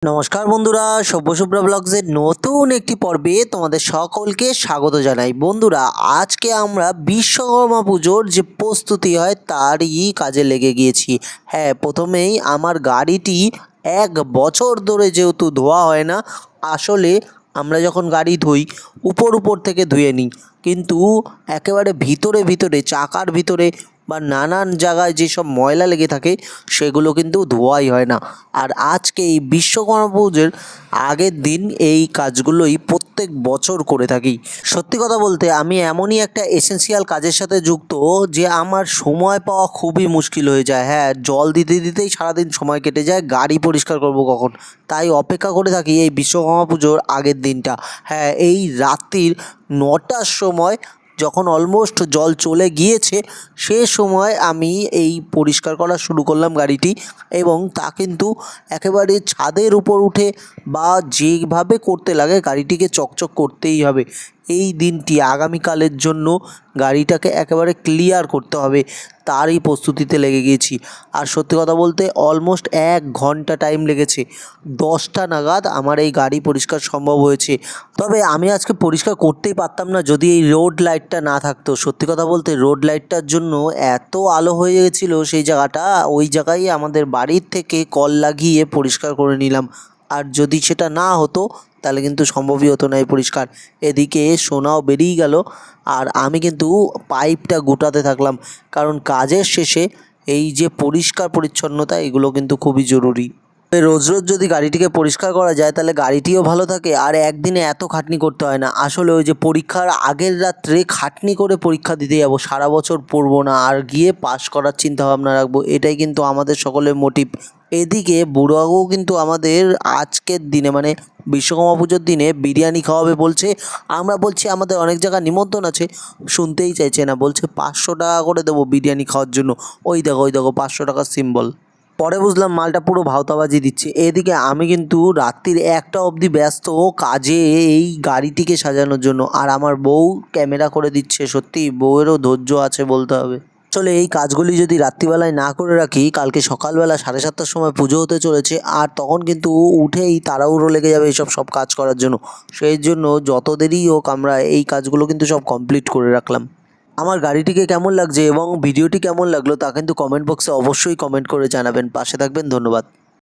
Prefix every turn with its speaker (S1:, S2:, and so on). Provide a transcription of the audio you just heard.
S1: নমস্কার বন্ধুরা, সব্যশুভ্রা ব্লগসের নতুন একটি পর্বে তোমাদের সকলকে স্বাগত জানাই। বন্ধুরা, আজকে আমরা বিশ্বকর্মা পুজোর যে প্রস্তুতি হয় তারই কাজে লেগে গিয়েছি। হ্যাঁ, প্রথমেই আমার গাড়িটি 1 বছর ধরে যেহেতু ধোয়া হয় না, আসলে আমরা যখন গাড়ি ধুই উপর থেকে ধুয়ে নিই, কিন্তু একেবারে ভিতরে ভিতরে চাকার ভিতরে বা নানান জায়গায় যেসব ময়লা লেগে থাকে সেগুলো কিন্তু ধোয়াই হয় না। আর আজকে এই বিশ্বকর্মা পুজোর আগের দিন এই কাজগুলোই প্রত্যেক বছর করে থাকি। সত্যি কথা বলতে আমি এমনই একটা এসেন্সিয়াল কাজের সাথে যুক্ত যে আমার সময় পাওয়া খুবই মুশকিল হয়ে যায়। হ্যাঁ, জল দিতে দিতেই সারাদিন সময় কেটে যায়, গাড়ি পরিষ্কার করব কখন, তাই অপেক্ষা করে থাকি এই বিশ্বকর্মা পুজোর আগের দিনটা। হ্যাঁ, এই রাত্রির 9টার সময় যখন অলমোস্ট জল চলে গিয়েছে সে সময় আমি এই পরিষ্কার করা শুরু করলাম গাড়িটি, এবং তা কিন্তু একেবারে ছাদের উপর উঠে বা যেভাবে করতে লাগে গাড়িটিকে চকচক করতেই হবে। এই দিনটি আগামীকালের জন্য গাড়িটাকে একেবারে ক্লিয়ার করতে হবে, তারই প্রস্তুতিতে লেগে গিয়েছি। আর সত্যি কথা বলতে অলমোস্ট 1 ঘন্টা টাইম লেগেছে, 10টা নাগাদ আমার এই গাড়ি পরিষ্কার সম্ভব হয়েছে। তবে আমি আজকে পরিষ্কার করতেই পারতাম না যদি এই রোড লাইটটা না থাকতো। সত্যি কথা বলতে রোড লাইটটার জন্য এত আলো হয়ে গেছিলো সেই জায়গাটা, ওই জায়গায় আমাদের বাড়ির থেকে কল লাগিয়ে পরিষ্কার করে নিলাম। আর যদি সেটা না হতো তাহলে কিন্তু সম্ভবই হতো না এই পরিষ্কার। এদিকে সোনাও বেরিয়ে গেল, আর আমি কিন্তু পাইপটা গোটাতে থাকলাম, কারণ কাজের শেষে এই যে পরিষ্কার পরিচ্ছন্নতা এগুলো কিন্তু খুবই জরুরি। রোজ রোজ যদি গাড়িটিকে পরিষ্কার করা যায় তাহলে গাড়িটিও ভালো থাকে, আর একদিনে এত খাটনি করতে হয় না। আসলে ওই যে পরীক্ষার আগের রাত্রে খাটনি করে পরীক্ষা দিতে যাব, সারা বছর পড়বো না আর গিয়ে পাস করার চিন্তা ভাবনা রাখবো, এটাই কিন্তু আমাদের সকলের মোটিভ। এদিকে বুড়োবাবু কিন্তু আমাদের আজকের দিনে মানে বিশ্বকর্মা পুজোর দিনে বিরিয়ানি খাওয়াবে বলছে। আমরা বলছি আমাদের অনেক জায়গায় নিমন্ত্রণ আছে, শুনতেই চাইছে না, বলছে 500 টাকা করে দেবো বিরিয়ানি খাওয়ার জন্য। ওই দেখো 500 টাকার সিম্বল। পরে বুঝলাম মালটা পুরো ভাওতাবাজি দিচ্ছে। এদিকে আমি কিন্তু রাত্রির 1টা অবধি ব্যস্ত কাজে এই গাড়িটিকে সাজানোর জন্য, আর আমার বউ ক্যামেরা করে দিচ্ছে। সত্যি বউয়েরও ধৈর্য আছে বলতে হবে। আসলে এই কাজগুলি যদি রাত্রিবেলায় না করে রাখি, কালকে সকালবেলা 7:30টার সময় পুজো হতে চলেছে, আর তখন কিন্তু উঠেই তাড়াহুড়ো লেগে যাবে এইসব সব কাজ করার জন্য। সেই জন্য যত দেরি হোক আমরা এই কাজগুলো কিন্তু সব কমপ্লিট করে রাখলাম। আমার গাড়িটিকে কেমন লাগছে এবং ভিডিওটি কেমন লাগলো তা কিন্তু কমেন্ট বক্সে অবশ্যই কমেন্ট করে জানাবেন। পাশে থাকবেন, ধন্যবাদ।